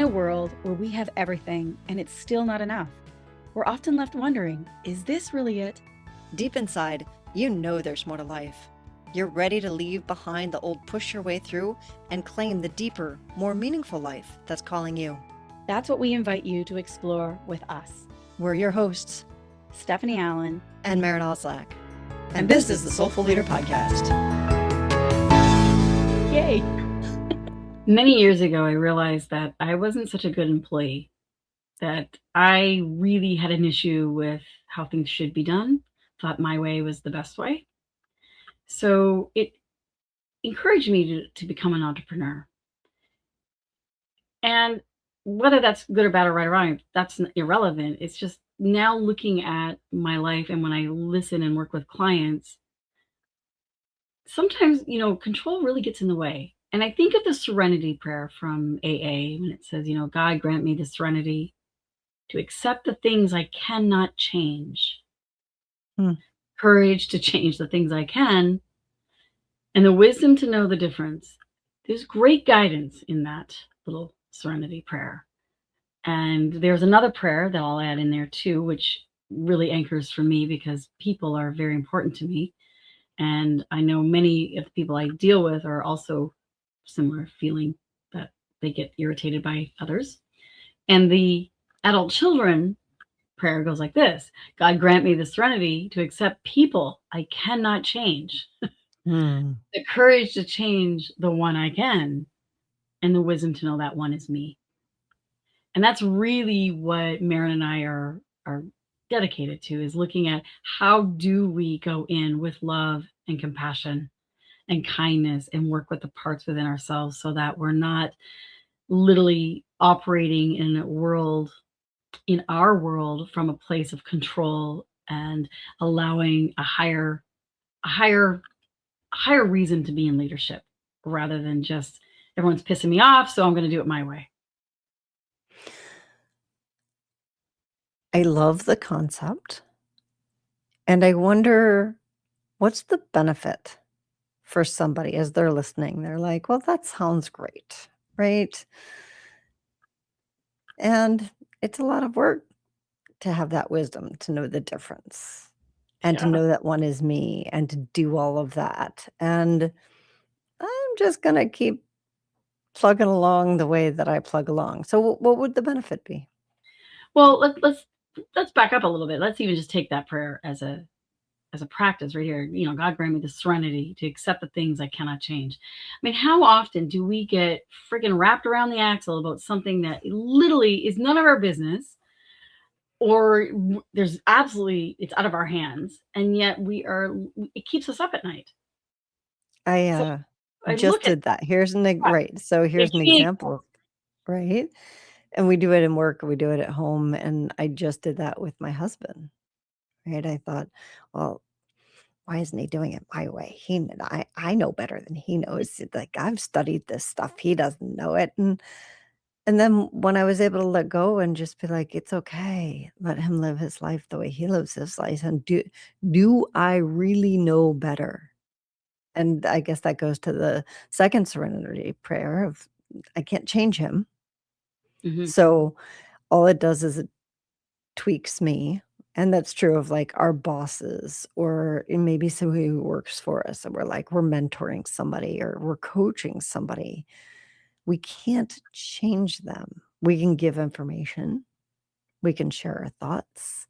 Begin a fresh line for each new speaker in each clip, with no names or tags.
a world where we have everything and it's still not enough, we're often left wondering, is this really it?
Deep inside, you know there's more to life. You're ready to leave behind the old push your way through and claim the deeper, more meaningful life that's calling you.
That's what we invite you to explore with us.
We're your hosts,
Stephanie Allen
and Maren. And this is the Soulful Leader Podcast.
Yay!
Many years ago, I realized that I wasn't such a good employee, that I really had an issue with how things should be done, thought my way was the best way. So it encouraged me to become an entrepreneur. And whether that's good or bad or right or wrong, that's irrelevant. It's just now looking at my life, and when I listen and work with clients, sometimes, control really gets in the way. And I think of the serenity prayer from AA when it says, God grant me the serenity to accept the things I cannot change, courage to change the things I can, and the wisdom to know the difference. There's great guidance in that little serenity prayer. And there's another prayer that I'll add in there too, which really anchors for me because people are very important to me. And I know many of the people I deal with are also similar, feeling that they get irritated by others. And the adult children prayer goes like this: God grant me the serenity to accept people I cannot change, the courage to change the one I can, and the wisdom to know that one is me. And that's really what Maren and I are dedicated to, is looking at how do we go in with love and compassion and kindness and work with the parts within ourselves so that we're not literally operating in our world from a place of control and allowing a higher reason to be in leadership rather than just everyone's pissing me off, so I'm going to do it my way.
I love the concept, and I wonder what's the benefit for somebody as they're listening. They're like, well, that sounds great, right? And it's a lot of work to have that wisdom, to know the difference, and to know that one is me, and to do all of that. And I'm just going to keep plugging along the way that I plug along. So what would the benefit be?
Well, let's back up a little bit. Let's even just take that prayer as a practice right here. God grant me the serenity to accept the things I cannot change. I mean, how often do we get friggin' wrapped around the axle about something that literally is none of our business, or it's out of our hands, and yet it keeps us up at night.
I just did that. Here's an example, right? And we do it in work, we do it at home, and I just did that with my husband, right? I thought, well, why isn't he doing it my way? I know better than he knows. Like, I've studied this stuff. He doesn't know it. And then when I was able to let go and just be like, it's okay, let him live his life the way he lives his life. And do I really know better? And I guess that goes to the second serenity prayer of, I can't change him.
Mm-hmm.
So all it does is it tweaks me. And that's true of like our bosses, or maybe somebody who works for us, and we're mentoring somebody or we're coaching somebody. We can't change them. We can give information, we can share our thoughts,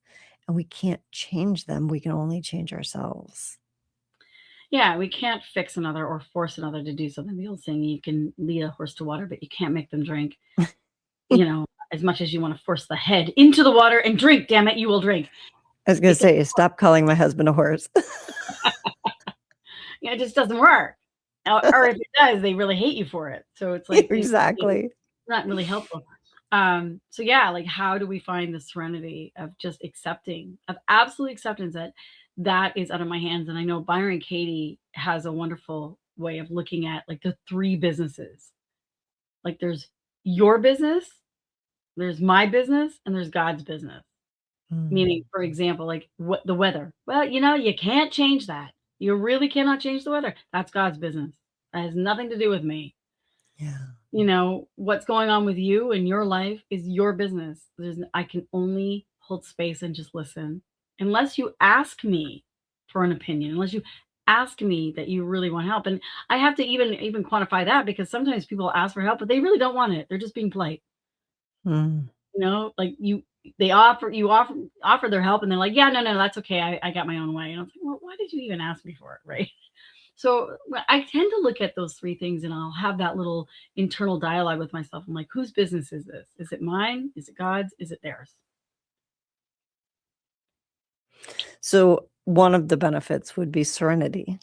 and we can't change them. We can only change ourselves.
Yeah, we can't fix another or force another to do something. The old saying, you can lead a horse to water, but you can't make them drink. As much as you want to force the head into the water and drink, damn it, you will drink.
I was going to say, stop calling my husband a horse.
It just doesn't work. Or if it does, they really hate you for it. So it's like,
exactly.
It's not really helpful. So yeah, like, how do we find the serenity of just of absolute acceptance that is out of my hands? And I know Byron Katie has a wonderful way of looking at like the three businesses. Like, there's your business, there's my business, and there's God's business. Meaning, for example, like the weather. Well, you can't change that. You really cannot change the weather. That's God's business. That has nothing to do with me.
Yeah.
What's going on with you in your life is your business. I can only hold space and just listen. Unless you ask me for an opinion, unless you ask me that you really want help. And I have to even quantify that, because sometimes people ask for help, but they really don't want it. They're just being polite.
Mm.
Like they offer their help, and they're like, yeah, no, that's okay. I got my own way. And I'm like, well, why did you even ask me for it? Right. So I tend to look at those three things, and I'll have that little internal dialogue with myself. I'm like, whose business is this? Is it mine? Is it God's? Is it theirs?
So one of the benefits would be serenity,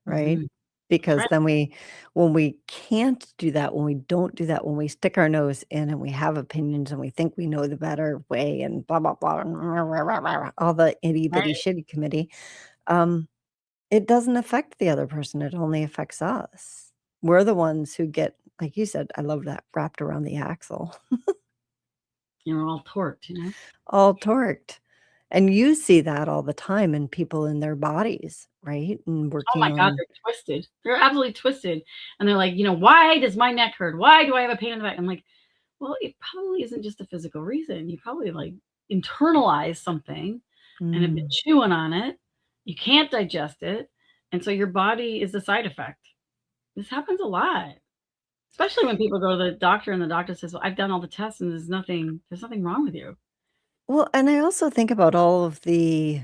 right?
Mm-hmm.
Because
Right.
then when we can't do that, when we don't do that, when we stick our nose in and we have opinions and we think we know the better way and blah, blah, blah, all the itty
Right.
bitty shitty committee, it doesn't affect the other person. It only affects us. We're the ones who get, like you said, I love that, wrapped around the axle,
You're all torqued,
all torqued. And you see that all the time in people in their bodies, right? And
Oh
working
my God,
on,
they're twisted. They're absolutely twisted. And they're like, why does my neck hurt? Why do I have a pain in the back? I'm like, well, it probably isn't just a physical reason. You probably like internalized something and have been
mm,
chewing on it. You can't digest it. And so your body is the side effect. This happens a lot, especially when people go to the doctor and the doctor says, well, I've done all the tests and there's nothing wrong with you.
well, and I also think about all of the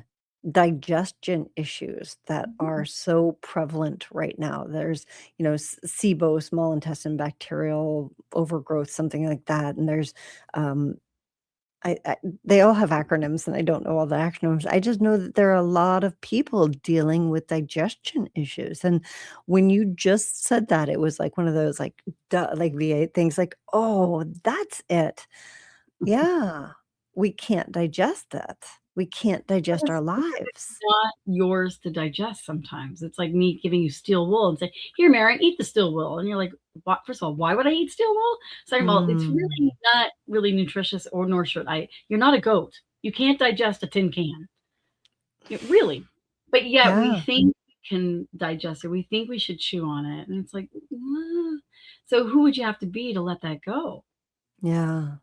digestion issues that are so prevalent right now. There's, SIBO, small intestine bacterial overgrowth, something like that. And there's, I they all have acronyms, and I don't know all the acronyms. I just know that there are a lot of people dealing with digestion issues. And when you just said that, it was like one of those like duh, like V8 things like, oh, that's it. Yeah, we can't digest it. We can't digest our
Because it's
lives.
not yours to digest sometimes. It's like me giving you steel wool and say, "Here, Maren, eat the steel wool." And you're like, "What? First of all, why would I eat steel wool?" Second of all, it's
Mm,
really not really nutritious, or nor should I. You're not a goat. You can't digest a tin can. Really. But yet we
yeah,
think we can digest it. We think we should chew on it. And it's like, so who would you have to be to let that go?
yeah.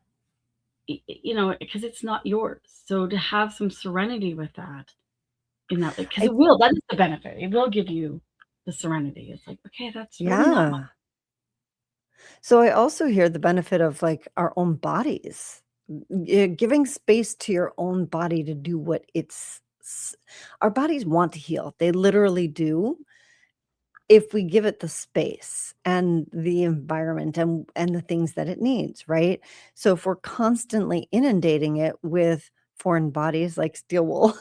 Because it's not yours. So to have some serenity with that, in that way, because
I
that is the benefit. It will give you the serenity. It's like, okay, that's really not my.
yeah. So I also hear the benefit of, like, our own bodies. Giving space to your own body to do what our bodies want to heal. They literally do, if we give it the space and the environment and the things that it needs, right? So if we're constantly inundating it with foreign bodies like steel wool,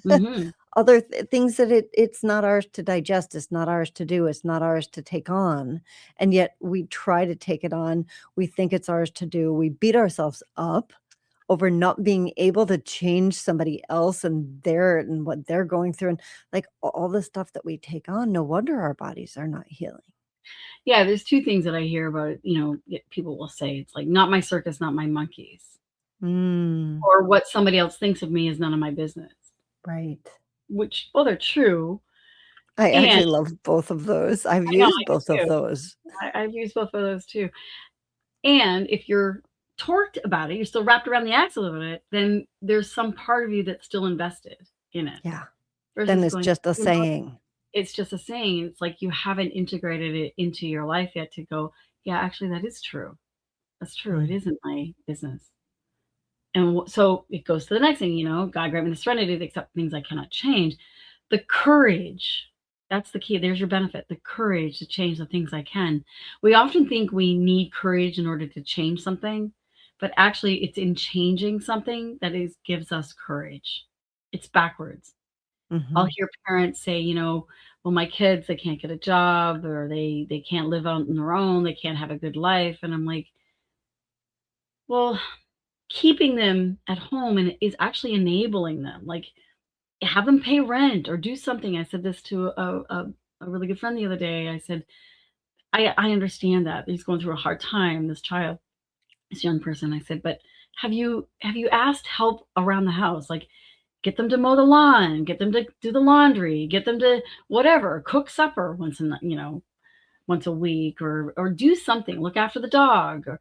Mhm.
other things that it's not ours to digest, it's not ours to do, it's not ours to take on, and yet we try to take it on. We think it's ours to do. We beat ourselves up over not being able to change somebody else and what they're going through, and, like, all the stuff that we take on, no wonder our bodies are not healing.
Yeah, there's 2 things that I hear about it, people will say, it's like, "Not my circus, not my monkeys,"
Mm,
or, "What somebody else thinks of me is none of my business,"
right.
which both are true,
I
and
actually love both of those. I've
I know,
used
I
both
do
of
too.
those.
I've used both of those too. And if you're torqued about it, you're still wrapped around the axle of it, then there's some part of you that's still invested in it,
Yeah. Then
versus
it's
going,
just a saying.
it's just a saying. It's like you haven't integrated it into your life yet to go, yeah, actually, that is true. That's true. It
Mm.
isn't my business. And so it goes to the next thing, God grant me the serenity to accept things I cannot change. The courage, that's the key. There's your benefit, the courage to change the things I can. We often think we need courage in order to change something, but actually it's in changing something that gives us courage. It's backwards. I'll
Mhm.
hear parents say, well, my kids, they can't get a job, or they can't live on their own, they can't have a good life. And I'm like, well, keeping them at home and is actually enabling them. Like, have them pay rent or do something. I said this to a really good friend the other day. I said, I understand that he's going through a hard time, this child, this young person. I said, but have you asked help around the house? Like, get them to mow the lawn, get them to do the laundry, get them to whatever, cook supper once in the, once a week, or do something, look after the dog, or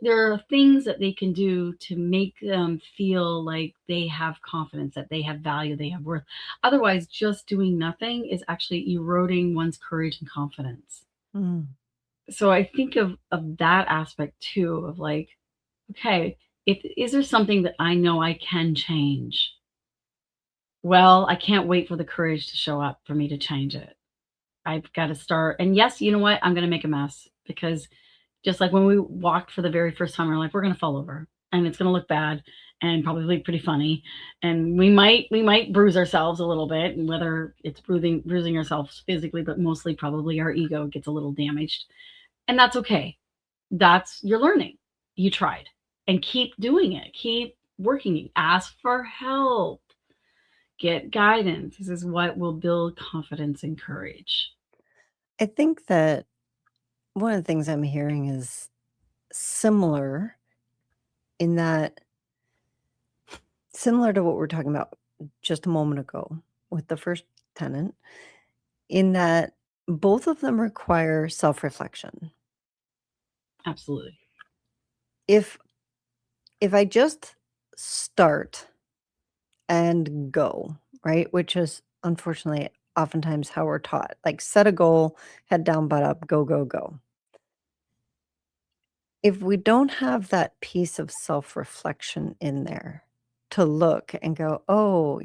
there are things that they can do to make them feel like they have confidence, that they have value, they have worth. Otherwise, just doing nothing is actually eroding one's courage and confidence.
Mm.
So I think of that aspect too, of like, okay, is there something that I know I can change? Well, I can't wait for the courage to show up for me to change it. I've got to start. And yes, you know what? I'm going to make a mess, because just like when we walked for the very first time, we're like, we're going to fall over and it's going to look bad and probably pretty funny. And we might bruise ourselves a little bit, and whether it's bruising ourselves physically, but mostly probably our ego gets a little damaged. And that's okay. You're learning. You tried, and keep doing it. Keep working. Ask for help. Get guidance. This is what will build confidence and courage.
I think that one of the things I'm hearing is similar in that, similar to what we're talking about just a moment ago with the first tenant, in that both of them require self-reflection.
Absolutely.
If I just start and go, right, which is unfortunately oftentimes how we're taught, like set a goal, head down, butt up, go, go, go. If we don't have that piece of self-reflection in there to look and go, oh,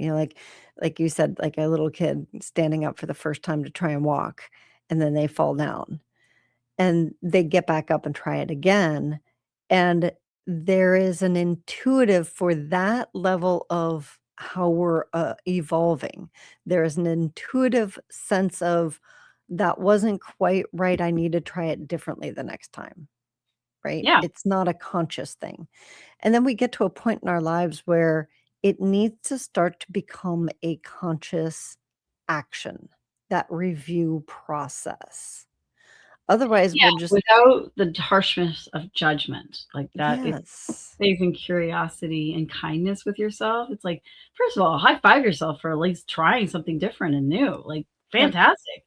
like you said, like a little kid standing up for the first time to try and walk, and then they fall down and they get back up and try it again. And there is an intuitive for that level of how we're evolving. There is an intuitive sense of that wasn't quite right. I need to try it differently the next time. Right?
Yeah.
It's not a conscious thing. And then we get to a point in our lives where it needs to start to become a conscious action, that review process. Otherwise,
Yeah,
we're just
without the harshness of judgment, like that. It's
yes.
faith and curiosity and kindness with yourself. It's like, first of all, high five yourself for at least trying something different and new. Like,
Yep.
fantastic.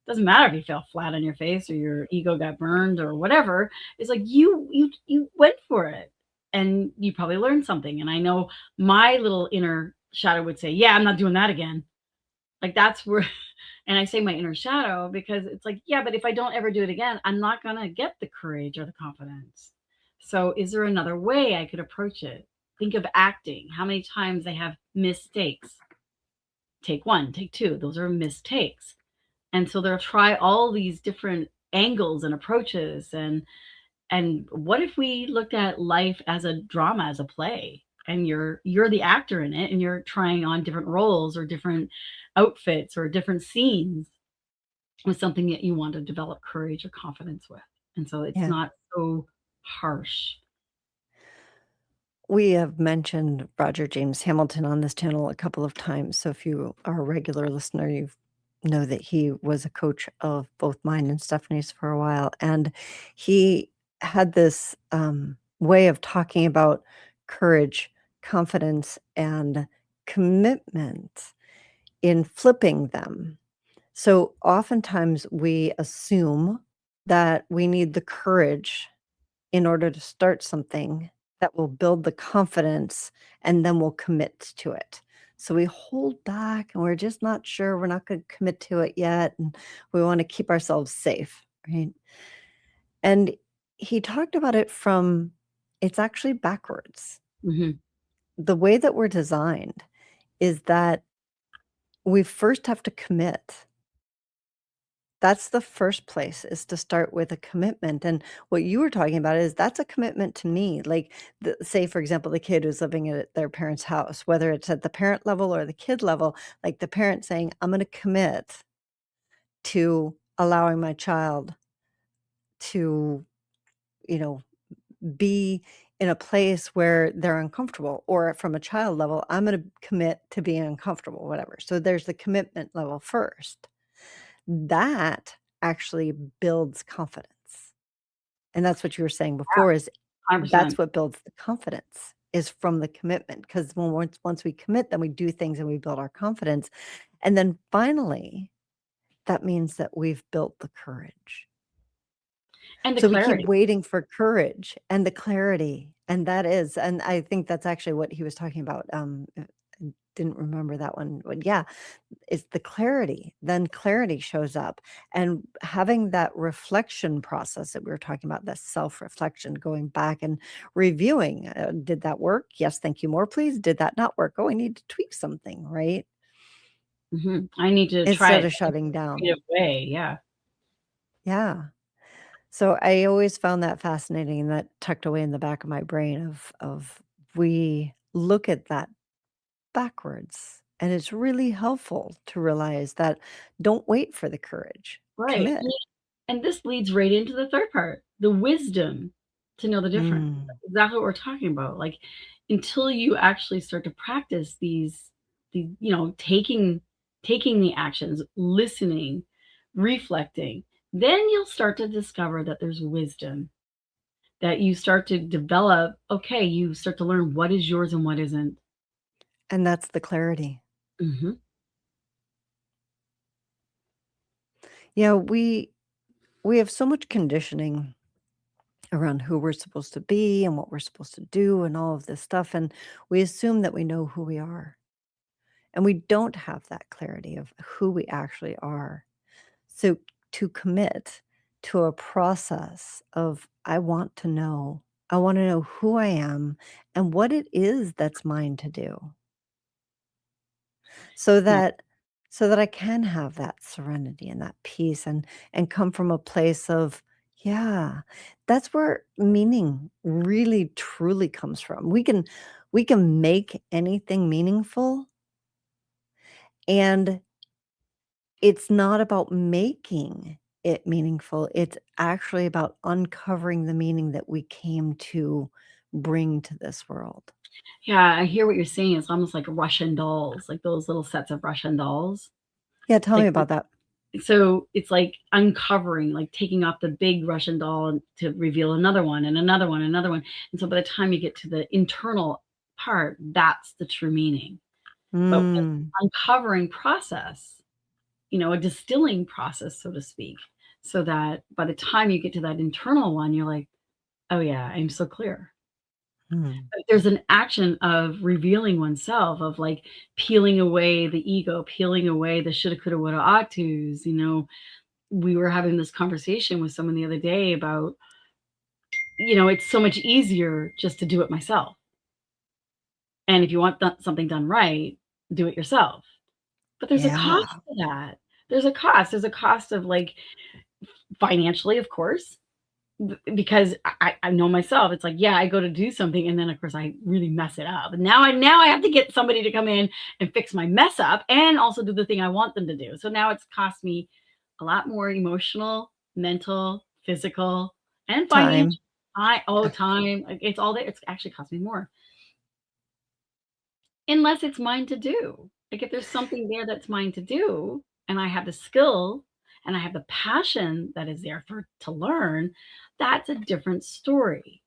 Doesn't matter if you fell flat on your face or your ego got burned or whatever. It's like you went for it, and you probably learned something. And I know my little inner shadow would say, yeah, I'm not doing that again. Like, that's where, and I say my inner shadow because it's like, yeah, but if I don't ever do it again, I'm not going to get the courage or the confidence. So is there another way I could approach it? Think of acting. How many times they have mistakes? Take one, take two. Those are mistakes. And so they'll try all these different angles and approaches. And what if we looked at life as a drama, as a play, and you're the actor in it, and you're trying on different roles or different outfits or different scenes with something that you want to develop courage or confidence with. And so it's
Yeah.
not so harsh.
We have mentioned Roger James Hamilton on this channel a couple of times. So if you are a regular listener, you know that he was a coach of both mine and Stephanie's for a while. And he had this way of talking about courage, confidence, and commitment in flipping them. So oftentimes we assume that we need the courage in order to start something that will build the confidence, and then we'll commit to it. So we hold back and we're just not sure. We're not going to commit to it yet. And we want to keep ourselves safe. Right. And he talked about it from, it's actually backwards.
Mm-hmm.
The way that we're designed is that we first have to commit. That's the first place, is to start with a commitment. And what you were talking about is that's a commitment to me. Like, say, for example, the kid who's living at their parents' house, whether it's at the parent level or the kid level, like the parent saying, I'm going to commit to allowing my child to, be in a place where they're uncomfortable, or from a child level, I'm going to commit to being uncomfortable, whatever. So there's the commitment level first. That actually builds confidence. And that's what you were saying before, is
100%.
that's what builds the confidence, is from the commitment. Because once we commit, then we do things and we build our confidence. And then finally, that means that we've built the courage.
And the
So we keep
clarity.
waiting for courage and the clarity, and I think that's actually what he was talking about. I didn't remember that one, but yeah, it's the clarity. Then clarity shows up, and having that reflection process that we were talking about, that self-reflection, going back and reviewing. Did that work? Yes, thank you. More, please. Did that not work? Oh, I need to tweak something, right?
I need to try
Instead
it
of shutting
in a
down.
creative way. Yeah.
Yeah. So I always found that fascinating, that tucked away in the back of my brain of we look at that backwards. And it's really helpful to realize that don't wait for the courage.
Right.
Commit.
And this leads right into the third part, the wisdom to know the difference.
Mm.
Exactly what we're talking about. Like until you actually start to practice the taking the actions, listening, reflecting, then you'll start to discover that there's wisdom, that you start to develop. Okay, you start to learn what is yours and what isn't.
And that's the clarity.
Mm-hmm.
Yeah, we have so much conditioning around who we're supposed to be and what we're supposed to do and all of this stuff, and we assume that we know who we are. And we don't have that clarity of who we actually are. So to commit to a process of I want to know who I am and what it is that's mine to do. So
Yeah.
that so that I can have that serenity and that peace and come from a place of yeah, that's where meaning really truly comes from. We can make anything meaningful, and it's not about making it meaningful. It's actually about uncovering the meaning that we came to bring to this world.
Yeah, I hear what you're saying. It's almost like Russian dolls, like those little sets of Russian dolls.
Yeah, tell me
Like
about that.
so it's like uncovering, like taking off the big Russian doll to reveal another one and another one, another one. And so by the time you get to the internal part, that's the true meaning. But with
Mm,
uncovering process, a distilling process, so to speak, so that by the time you get to that internal one, you're like, oh yeah, I'm so clear.
mm.
But there's an action of revealing oneself, of like peeling away the ego, peeling away the shoulda, coulda, woulda, ought tos. We were having this conversation with someone the other day about, it's so much easier just to do it myself. And if you want something done right, do it yourself. But there's a cost
Yeah.
to that. There's a cost. There's a cost of like financially, of course, because I know myself. It's like, yeah, I go to do something and then of course I really mess it up. And now I have to get somebody to come in and fix my mess up and also do the thing I want them to do. So now it's cost me a lot more emotional, mental, physical, and financial.
Time.
Time. It's all there. It's actually cost me more. Unless it's mine to do. Like if there's something there that's mine to do, and I have the skill and I have the passion that is there to learn, that's a different story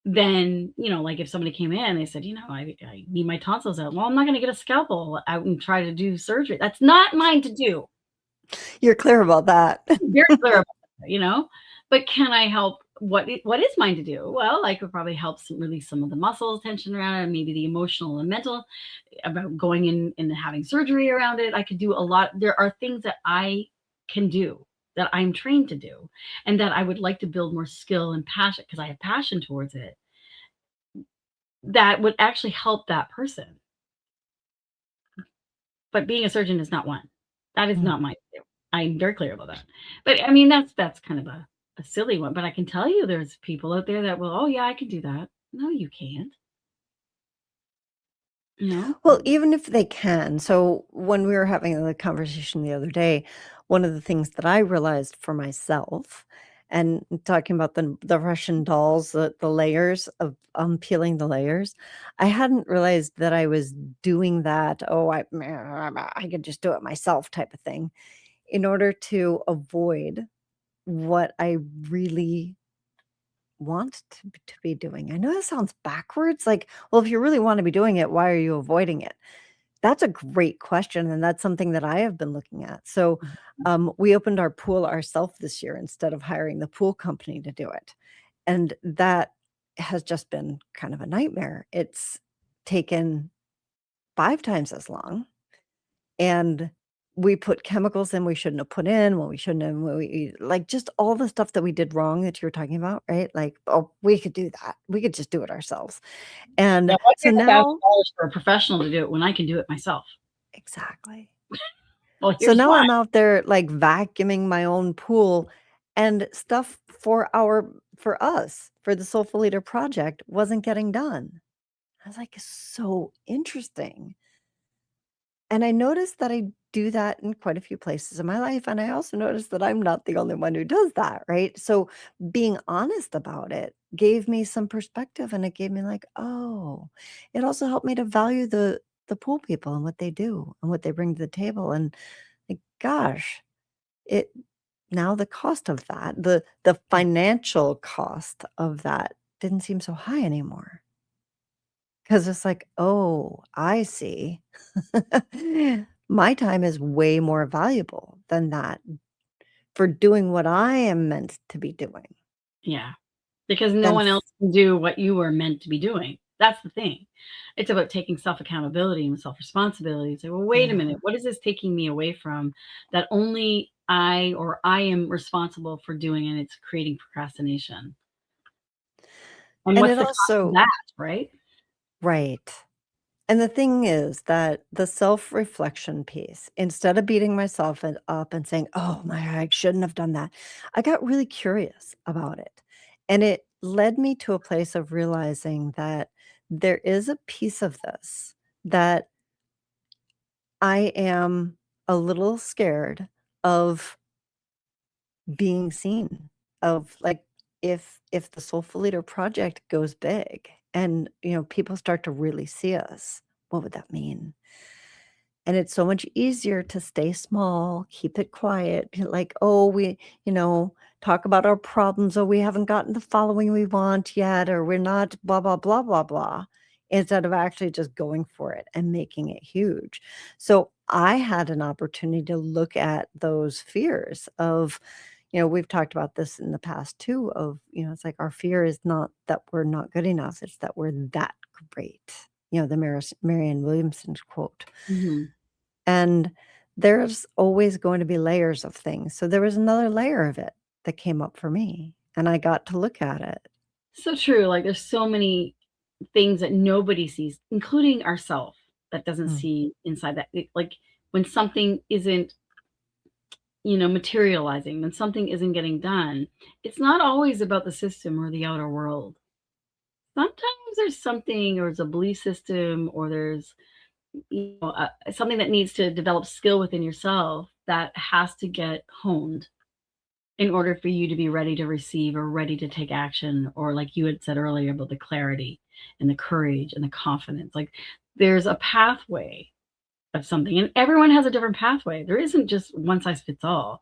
than, like if somebody came in and they said, I need my tonsils out. Well, I'm not going to get a scalpel out and try to do surgery. That's not mine to do.
You're clear about that.
Very clear about that. But can I help? What is mine to do? Well, I could probably help release some of the muscle tension around it, and maybe the emotional and mental about going in and having surgery around it. I could do a lot. There are things that I can do, that I'm trained to do, and that I would like to build more skill and passion, because I have passion towards it, that would actually help that person. But being a surgeon is not one. That is
Mm.
not mine to do. I'm very clear about that. But I mean, that's kind of a silly one. But I can tell you there's people out there that will, oh yeah, I can do that. No, you can't.
Well, even if they can. So when we were having the conversation the other day, one of the things that I realized for myself, and talking about the Russian dolls, the layers of peeling the layers, I hadn't realized that I was doing that. Oh, I could just do it myself type of thing in order to avoid what I really want to be doing. I know that sounds backwards. Like, well, if you really want to be doing it, why are you avoiding it? That's a great question, and that's something that I have been looking at. So, we opened our pool ourselves this year instead of hiring the pool company to do it, and that has just been kind of a nightmare. It's taken 5 times as long, and we put chemicals in we shouldn't have put in, when we shouldn't have, when we like, just all the stuff that we did wrong that you were talking about, right? Like, "Oh, we could do that. We could just do it ourselves."
Yeah,
And
why
so
pay
now
$1,000 for a professional to do it when I can do it myself?
exactly.
Well,
So
here's
now
why.
I'm out there, like, vacuuming my own pool, and stuff for us, for the Soulful Leader project wasn't getting done. I was like, "So interesting." And I noticed that I do that in quite a few places in my life, and I also noticed that I'm not the only one who does that, right? So being honest about it gave me some perspective, and it gave me like, "Oh." It also helped me to value the pool people and what they do and what they bring to the table, and, like, gosh, it now the cost of that, the financial cost of that didn't seem so high anymore. 'Cause it's like, "Oh, I see. My time is way more valuable than that for doing what I am meant to be doing
Yeah, because no
than
one
f."
else can do what you were meant to be doing. That's the thing. It's about taking self-accountability and self-responsibility. Say, "Well, wait a
Yeah.
minute. What is this taking me away from that only I am responsible for doing, and it's creating procrastination? And
And
what's
it
the cost of
also
that?" Right?
right. And the thing is that the self-reflection piece, instead of beating myself up and saying, "Oh my, I shouldn't have done that," I got really curious about it. And it led me to a place of realizing that there is a piece of this that I am a little scared of being seen, of, like, if the Soulful Leader project goes big and, people start to really see us, what would that mean? And it's so much easier to stay small, keep it quiet, like, "Oh, we" talk about our problems, "Oh, we haven't gotten the following we want yet," or "We're not blah, blah, blah, blah, blah," instead of actually just going for it and making it huge. So, I had an opportunity to look at those fears of we've talked about this in the past too of, it's like our fear is not that we're not good enough, it's that we're that great. The Marianne Williamson quote.
Mhm.
And there's always going to be layers of things. So there was another layer of it that came up for me, and I got to look at it.
So true. Like, there's so many things that nobody sees, including ourself, that doesn't
Mm,
see inside that. Like, when something isn't, materializing, when something isn't getting done, it's not always about the system or the outer world. Sometimes there's something, or it's a belief system, or there's, something that needs to develop skill within yourself that has to get honed in order for you to be ready to receive or ready to take action, or like you had said earlier about the clarity and the courage and the confidence. Like, there's a pathway of something, and everyone has a different pathway. There isn't just one size fits all.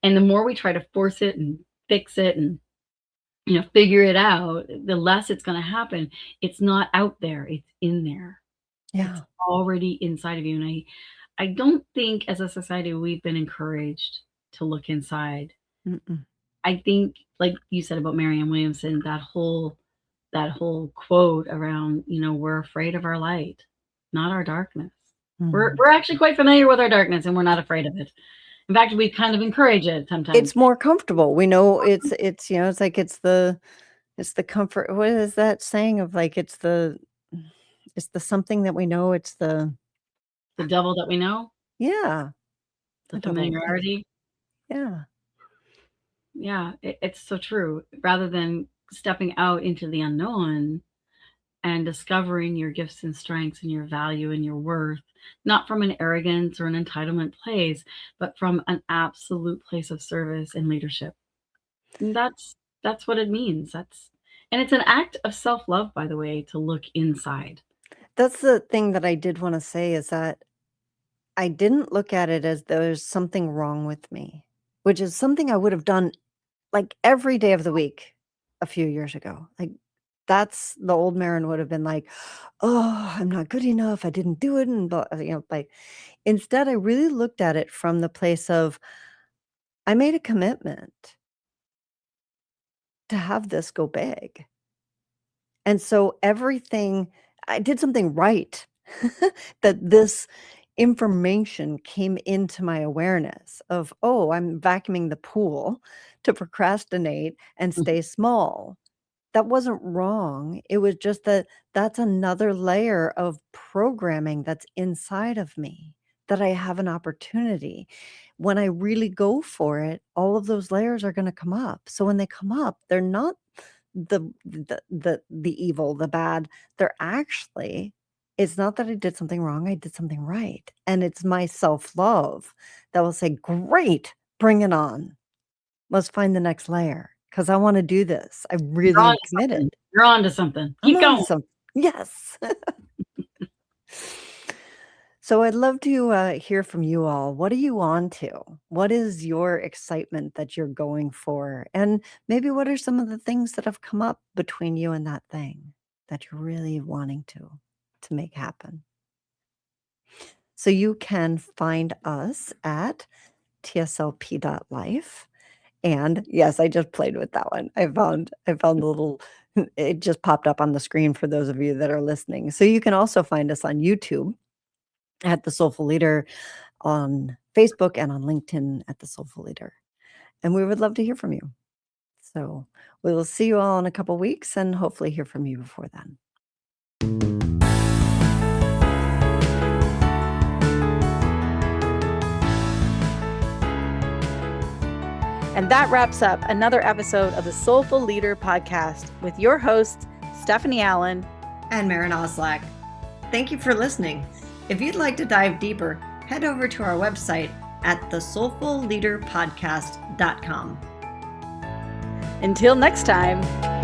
And the more we try to force it and fix it and figure it out, the less it's going to happen. It's not out there, it's in there. It's
yeah.
already inside of you. And I don't think as a society we've been encouraged to look inside.
Mm-mm.
I think, like you said about Marianne Williamson, that whole quote around, we're afraid of our light, not our darkness. We're
Mhm.
we're actually quite familiar with our darkness, and we're not afraid of it. In fact, we kind of encourage it sometimes.
It's more comfortable. We know it's like it's the comfort. What is that saying of like it's the something that we know, it's the
The devil that we know,
yeah,
the
the devil that we know.
familiarity.
Yeah.
Yeah, it's so true. Rather than stepping out into the unknown and discovering your gifts and strengths and your value and your worth, not from an arrogance or an entitlement place, but from an absolute place of service and leadership. And that's what it means. And it's an act of self-love, by the way, to look inside.
That's the thing that I did wanna say is that I didn't look at it as there's something wrong with me, which is something I would have done, like, every day of the week a few years ago. Like, that's the old Maren would have been like, oh, I'm not good enough. I didn't do it. And, like, instead, I really looked at it from the place of, I made a commitment to have this go big. And so I did something right, that this information came into my awareness of, oh, I'm vacuuming the pool to procrastinate and stay small. That wasn't wrong. It was just that's another layer of programming that's inside of me, that I have an opportunity. When I really go for it, all of those layers are going to come up. So when they come up, they're not the evil, the bad. They're actually, it's not that I did something wrong, I did something right. And it's my self-love that will say, great, bring it on. Let's find the next layer, because I want to do this. I really am committed.
You're on to something. Keep going.
Yes. So I'd love to hear from you all. What are you on to? What is your excitement that you're going for? And maybe what are some of the things that have come up between you and that thing that you're really wanting to make happen? So you can find us at tslp.life. And yes, I just played with that one. I found the little, it just popped up on the screen for those of you that are listening. So you can also find us on YouTube at The Soulful Leader, on Facebook, and on LinkedIn at The Soulful Leader. And we would love to hear from you. So we will see you all in a couple weeks and hopefully hear from you before then.
And that wraps up another episode of the Soulful Leader podcast with your hosts, Stephanie Allen
and Maren Oslack. Thank you for listening. If you'd like to dive deeper, head over to our website at thesoulfulleaderpodcast.com.
Until next time.